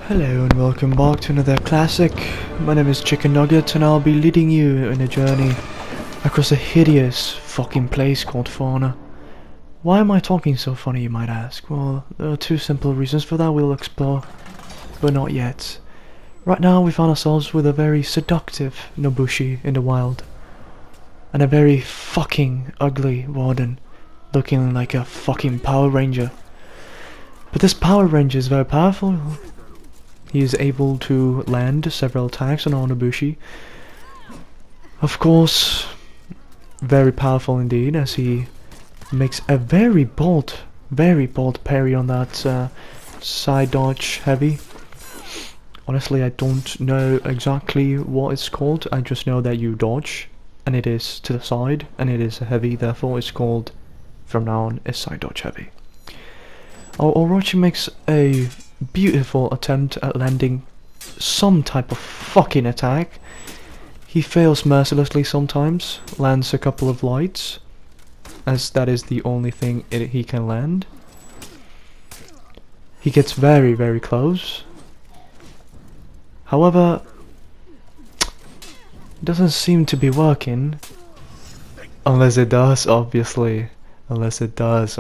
Hello and welcome back to another classic. My name is Chicken Nugget and I'll be leading you in a journey across a hideous fucking place called Fauna. Why am I talking so funny, you might ask? Well, there are two simple reasons for that we'll explore, but not yet. Right now we find ourselves with a very seductive Nobushi in the wild, and a very fucking ugly warden, looking like a fucking Power Ranger. But this Power Ranger is very powerful. He is able to land several attacks on our Nobushi. Of course, very powerful indeed, as he makes a very bold parry on that side dodge heavy. Honestly, I don't know exactly what it's called. I just know that you dodge, and it is to the side, and it is a heavy. Therefore, it's called, from now on, a side dodge heavy. Our Orochi makes a beautiful attempt at landing some type of fucking attack. He fails mercilessly sometimes, lands a couple of lights, as that is the only thing he can land. He gets very close. However, it doesn't seem to be working. Unless it does, obviously. Unless it does.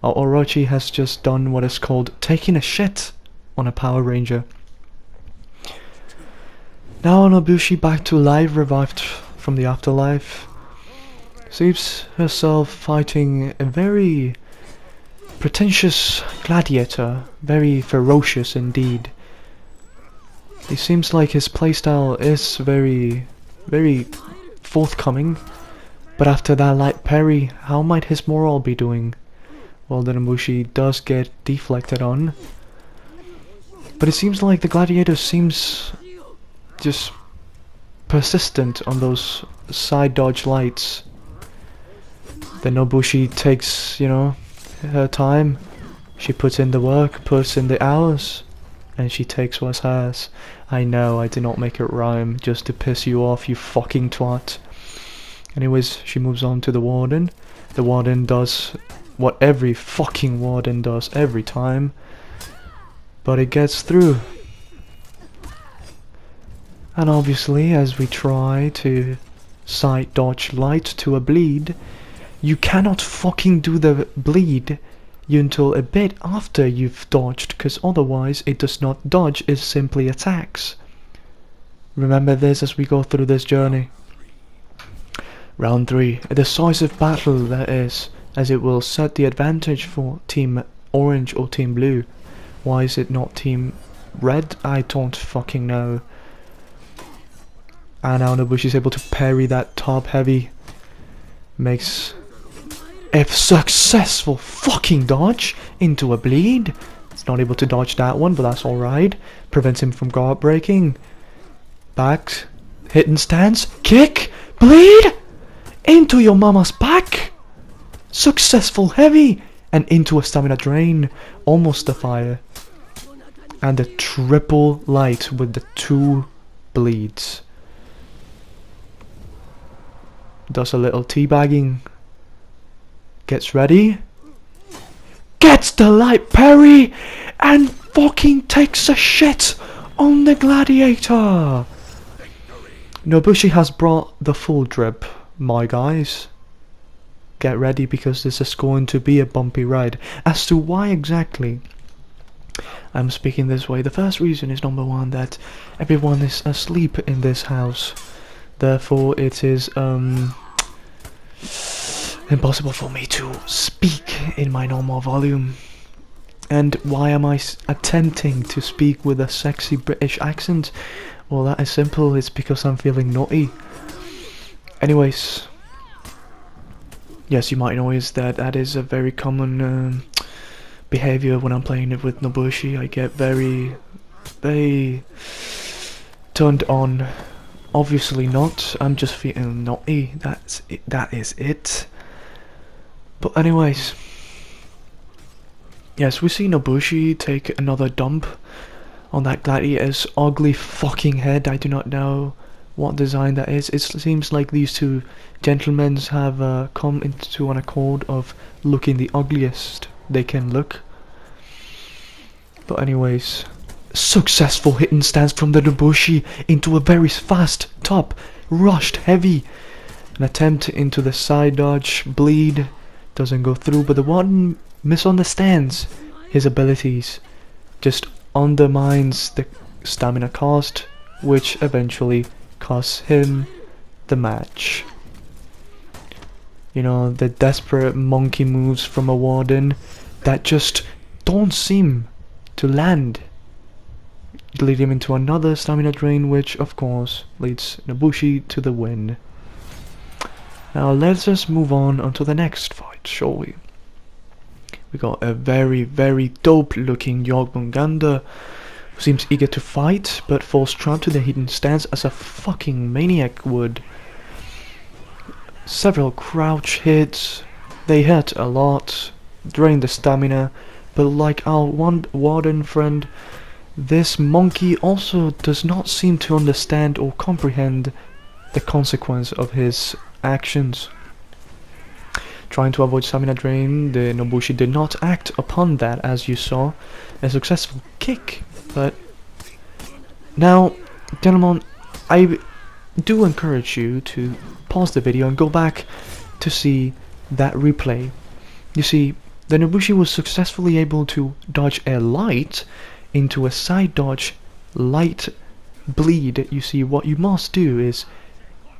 Our Orochi has just done what is called taking a shit on a Power Ranger. Now Nobushi, back to life, revived from the afterlife, sees herself fighting a very pretentious gladiator, very ferocious indeed. It seems like his playstyle is very forthcoming, but after that light parry, how might his morale be doing? Well, the Nobushi does get deflected on, but it seems like the gladiator seems just persistent on those side dodge lights. The Nobushi takes, her time. She puts in the work, puts in the hours, and she takes what's hers. I know, I did not make it rhyme just to piss you off, you fucking twat. Anyways, she moves on to the warden. The warden does what every fucking warden does every time, but it gets through. And obviously, as we try to side dodge light to a bleed, you cannot fucking do the bleed until a bit after you've dodged, because otherwise it does not dodge, it simply attacks. Remember this as we go through this journey. Round 3, a decisive battle that is, as it will set the advantage for Team Orange or Team Blue. Why is it not Team Red? I don't fucking know. And now Nobushi is able to parry that top heavy. Makes a successful fucking dodge into a bleed. It's not able to dodge that one, but that's alright. Prevents him from guard breaking. Back, hit and stance, kick, bleed, into your mama's back. Successful heavy, and into a stamina drain, almost a fire, and a triple light with the 2 bleeds. Does a little teabagging, gets ready, gets the light parry, and fucking takes a shit on the gladiator. Nobushi has brought the full drip, my guys. Get ready, because this is going to be a bumpy ride. As to why exactly I'm speaking this way, the first reason is number 1, that everyone is asleep in this house. Therefore it is impossible for me to speak in my normal volume. And why am I attempting to speak with a sexy British accent? Well, that is simple, it's because I'm feeling naughty. Anyways, yes, you might notice that that is a very common behavior when I'm playing it with Nobushi. I get very turned on. Obviously not, I'm just feeling naughty, that is it. But anyways, yes, we see Nobushi take another dump on that gladiator's ugly fucking head. I do not know what design that is. It seems like these two gentlemen have come into an accord of looking the ugliest they can look. But anyways, successful hit and stance from the Nobushi into a very fast top, rushed heavy. An attempt into the side dodge, bleed, doesn't go through, but the one misunderstands his abilities, just undermines the stamina cost, which eventually costs him the match. You know, the desperate monkey moves from a warden that just don't seem to land, lead him into another stamina drain, which of course leads Nobushi to the win. Now let's just move on onto the next fight, shall we? We got a very dope looking Jormungandr who seems eager to fight, but falls trapped to the hidden stance as a fucking maniac would. Several crouch hits, they hurt a lot, drain the stamina, but like our one warden friend, this monkey also does not seem to understand or comprehend the consequence of his actions. Trying to avoid stamina drain, the Nobushi did not act upon that, as you saw. A successful kick, but now, gentlemen, I do encourage you to pause the video and go back to see that replay. You see, the Nobushi was successfully able to dodge a light into a side dodge light bleed. You see, what you must do is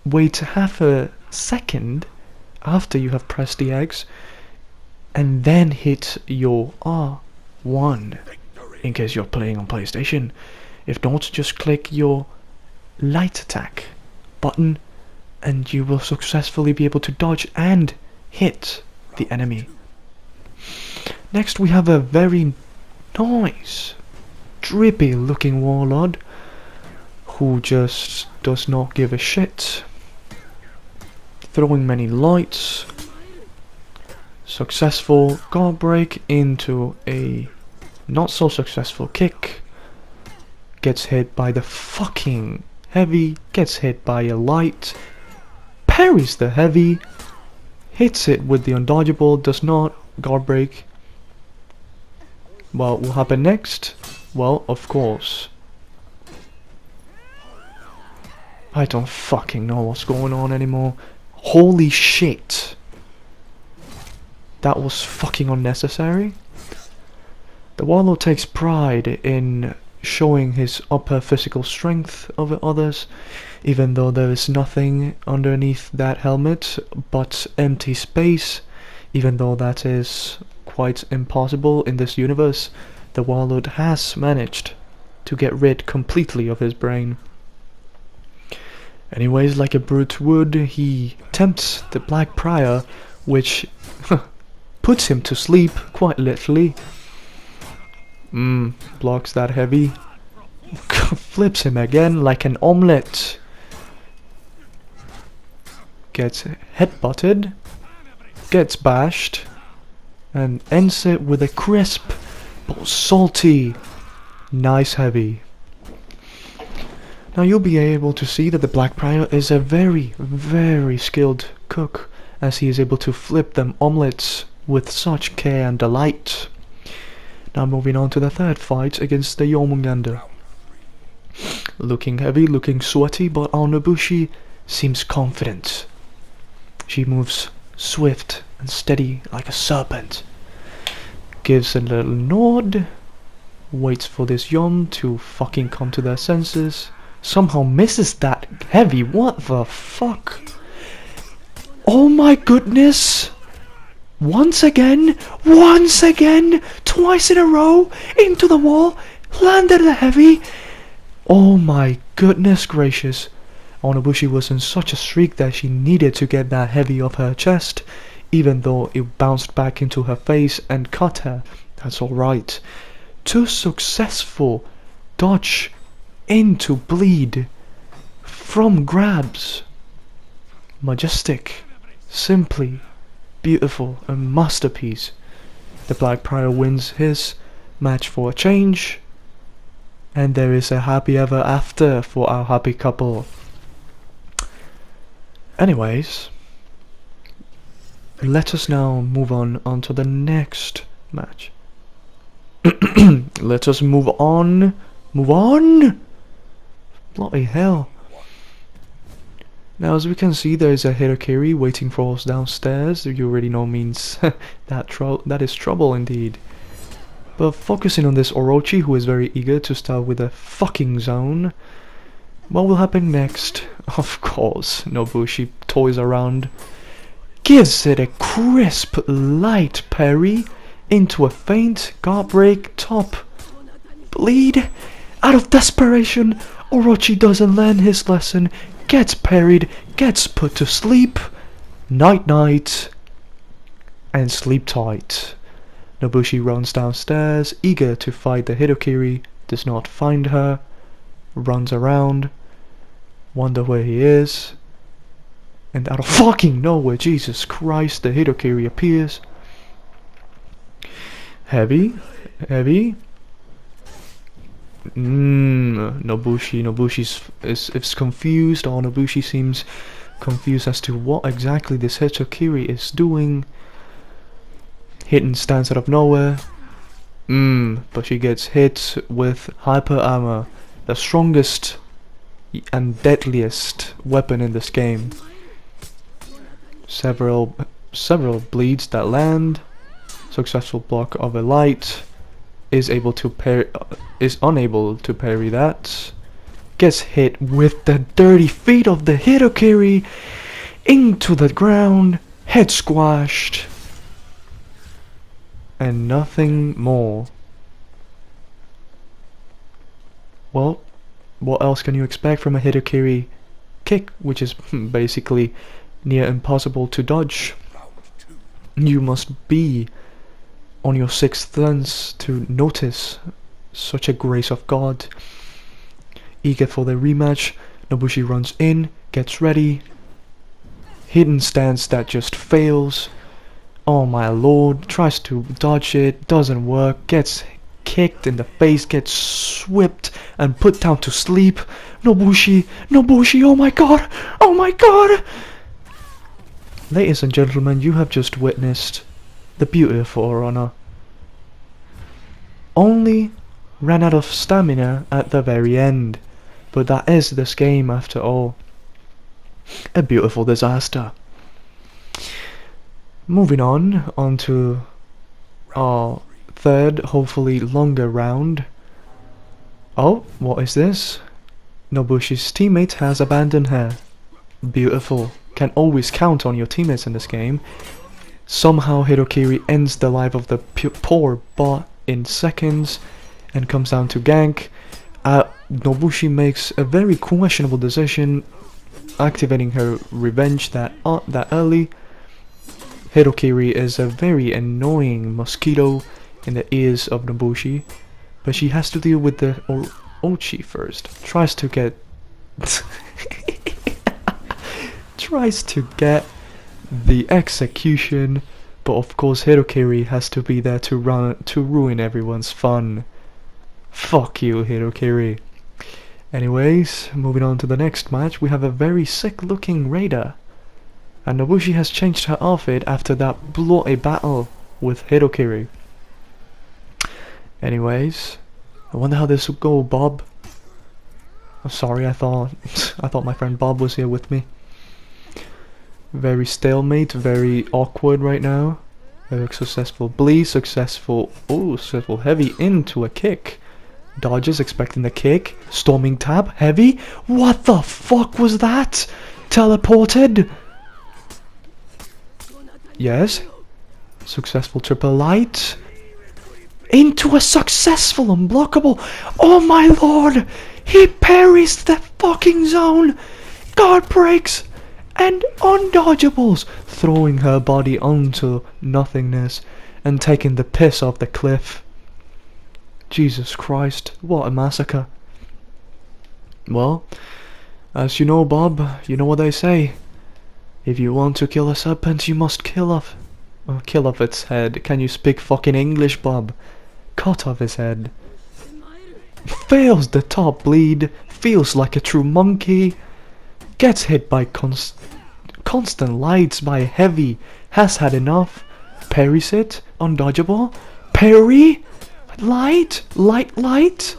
wait half a second after you have pressed the X and then hit your R1 in case you're playing on PlayStation. If not, just click your light attack button and you will successfully be able to dodge and hit the enemy. Next we have a very nice drippy looking warlord who just does not give a shit, throwing many lights. Successful guard break into a not so successful kick, gets hit by the fucking heavy, gets hit by a light, parries the heavy, hits it with the undodgeable, does not guard break. What will happen next? Well, of course, I don't fucking know what's going on anymore. Holy shit, that was fucking unnecessary. The warlord takes pride in showing his upper physical strength over others, even though there is nothing underneath that helmet but empty space. Even though that is quite impossible in this universe, the warlord has managed to get rid completely of his brain. Anyways, like a brute would, he tempts the Black Prior, which puts him to sleep, quite literally. Blocks that heavy. Flips him again like an omelette. Gets headbutted. Gets bashed. And ends it with a crisp but salty nice heavy. Now you'll be able to see that the Black Prior is a very skilled cook, as he is able to flip them omelettes with such care and delight. Now moving on to the third fight against the Jormungandr. Looking heavy, looking sweaty, but our Nobushi seems confident. She moves swift and steady like a serpent. Gives a little nod. Waits for this Yom to fucking come to their senses. Somehow misses that heavy. What the fuck? Oh my goodness! Once again, twice in a row, into the wall, landed the heavy. Oh my goodness gracious. Nobushi was in such a streak that she needed to get that heavy off her chest, even though it bounced back into her face and cut her. That's alright. Two successful dodge into bleed from grabs. Majestic, simply beautiful, a masterpiece. The Black Prior wins his match for a change, and there is a happy ever after for our happy couple. Anyways, let us now move on to the next match. Let us move on. Move on! Bloody hell. Now, as we can see, there is a Hitokiri waiting for us downstairs. You already know means that is trouble indeed. But focusing on this Orochi, who is very eager to start with a fucking zone. What will happen next? Of course, Nobushi toys around. Gives it a crisp, light parry into a feint, guard break, top. Bleed. Out of desperation, Orochi doesn't learn his lesson, gets parried, gets put to sleep. Night night. And sleep tight. Nobushi runs downstairs, eager to fight the Hitokiri, does not find her, runs around, wonder where he is, and out of fucking nowhere, Jesus Christ, the Hitokiri appears. Heavy. Nobushi is confused, or Nobushi seems confused as to what exactly this Hitokiri is doing. Hidden stance out of nowhere. But she gets hit with hyper armor, the strongest and deadliest weapon in this game. Several bleeds that land. Successful block of a light. Is unable to parry that. Gets hit with the dirty feet of the Hitokiri into the ground. Head squashed. And nothing more. Well, what else can you expect from a Hitokiri kick, which is basically near impossible to dodge? You must be on your sixth sense to notice such a grace of God. Eager for the rematch, Nobushi runs in, gets ready. Hidden stance that just fails. Oh my lord, tries to dodge it, doesn't work, gets kicked in the face, gets whipped and put down to sleep. Nobushi, oh my god, oh my god! Ladies and gentlemen, you have just witnessed the beautiful Orona. Only ran out of stamina at the very end, but that is this game after all. A beautiful disaster. Moving on to our third, hopefully longer round. Oh, what is this? Nobushi's teammate has abandoned her. Beautiful. Can always count on your teammates in this game. Somehow Hitokiri ends the life of the poor bot in seconds and comes down to gank. Nobushi makes a very questionable decision, activating her revenge that early. Hitokiri is a very annoying mosquito in the ears of Nobushi, but she has to deal with the Ochi first. Tries to get the execution, but of course Hitokiri has to be there to ruin everyone's fun. Fuck you, Hitokiri. Anyways, moving on to the next match, we have a very sick looking raider. And Nobushi has changed her outfit after that bloody battle with Hitokiri. Anyways, I wonder how this will go, Bob. I'm sorry, I thought my friend Bob was here with me. Very stalemate, very awkward right now. Very successful bleed, successful heavy into a kick. Dodges, expecting the kick. Storming tab, heavy. What the fuck was that? Teleported. Yes. Successful triple light. Into a successful unblockable. Oh my lord! He parries the fucking zone! Guard breaks! And undodgeables! Throwing her body onto nothingness and taking the piss off the cliff. Jesus Christ, what a massacre. Well, as you know, Bob, you know what they say. If you want to kill a serpent, you must kill off its head. Can you speak fucking English, Bob? Cut off his head. Fails the top bleed. Feels like a true monkey. Gets hit by constant lights by heavy. Has had enough. Parries it. Undodgeable. Parry. Light! Light, light!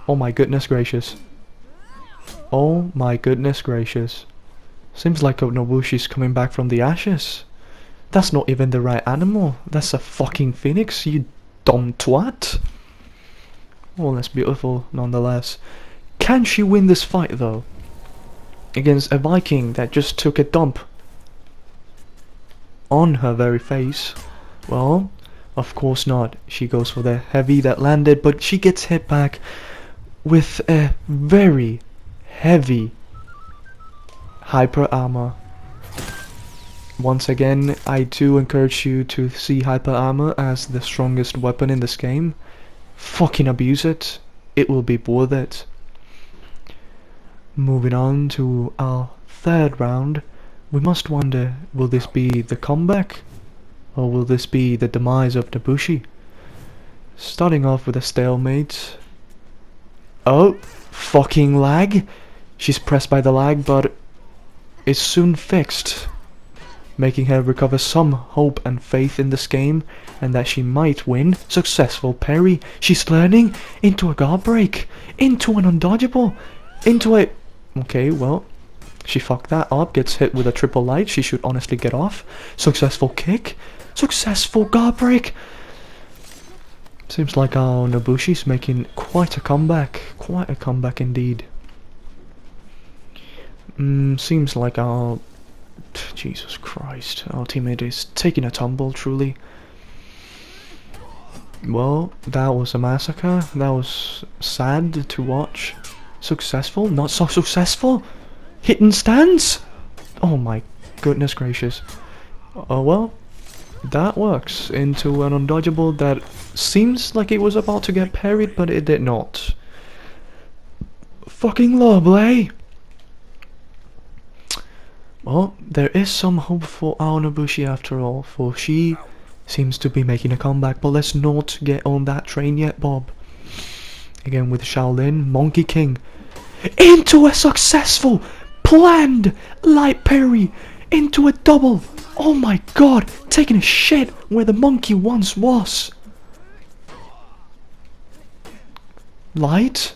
Oh my goodness gracious. Oh my goodness gracious. Seems like Nobushi's coming back from the ashes. That's not even the right animal. That's a fucking phoenix, you dumb twat. Oh, that's beautiful nonetheless. Can she win this fight though? Against a Viking that just took a dump on her very face? Well, of course not. She goes for the heavy that landed, but she gets hit back with a very heavy hyper armor. Once again, I do encourage you to see hyper armor as the strongest weapon in this game. Fucking abuse it. It will be worth it. Moving on to our third round, we must wonder, will this be the comeback? Or will this be the demise of Nobushi? Starting off with a stalemate. Oh, fucking lag. She's pressed by the lag, but it's soon fixed, making her recover some hope and faith in this game, and that she might win. Successful parry. She's learning into a guard break, into an undodgeable, into a... Okay, well, she fucked that up, gets hit with a triple light. She should honestly get off. Successful kick. Successful guard break. Seems like our Nobushi's making quite a comeback. Quite a comeback indeed. Seems like our... Jesus Christ, our teammate is taking a tumble, truly. Well, that was a massacre. That was sad to watch. Successful? Not so successful? Hitting stance? Oh my goodness gracious. Oh well, that works into an undodgeable that seems like it was about to get parried, but it did not. Fucking lovely. Well, there is some hope for our Nobushi after all, for she seems to be making a comeback, but let's not get on that train yet, Bob. Again with Shaolin, Monkey King. Into a successful, planned light parry, into a double. Oh my god, taking a shit where the monkey once was. Light,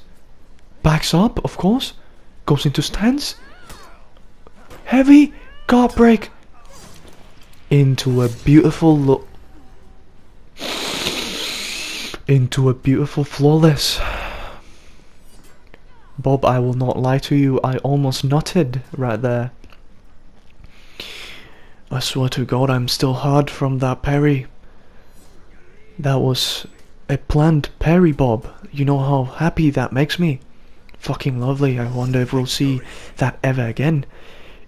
backs up, of course, goes into stance. Heavy, guard break, into a beautiful look. Into a beautiful flawless. Bob, I will not lie to you, I almost nutted right there. I swear to God, I'm still hard from that parry. That was a planned parry, Bob. You know how happy that makes me. Fucking lovely. I wonder if we'll see that ever again.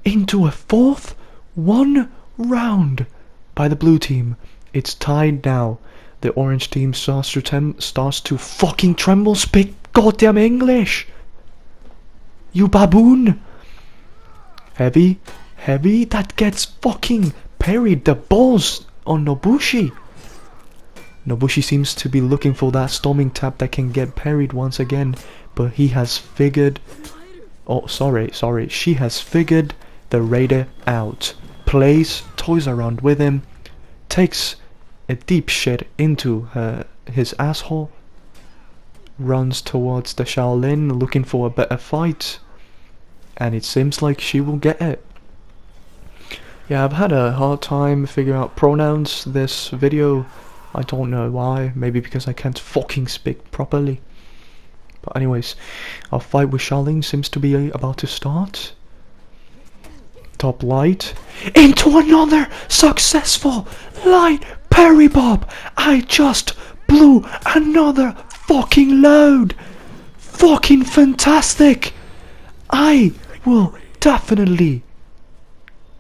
Into a fourth, 1 round by the blue team. It's tied now. The orange team starts to fucking tremble. Speak goddamn English, you baboon. Heavy, heavy, that gets fucking parried. The balls on Nobushi. Nobushi seems to be looking for that storming tap that can get parried once again, but he has figured... Oh, sorry, she has figured the raider out. Plays toys around with him, takes a deep shit into his asshole, runs towards the Shaolin looking for a better fight, and it seems like she will get it. Yeah, I've had a hard time figuring out pronouns this video. I don't know why, maybe because I can't fucking speak properly. But anyways, our fight with Shaolin seems to be about to start. Top light, into another successful light parry, Bob. I just blew another fucking load. Fucking fantastic. I will definitely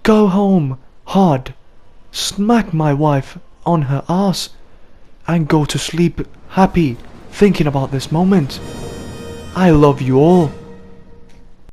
go home hard, smack my wife on her ass, and go to sleep happy thinking about this moment. I love you all.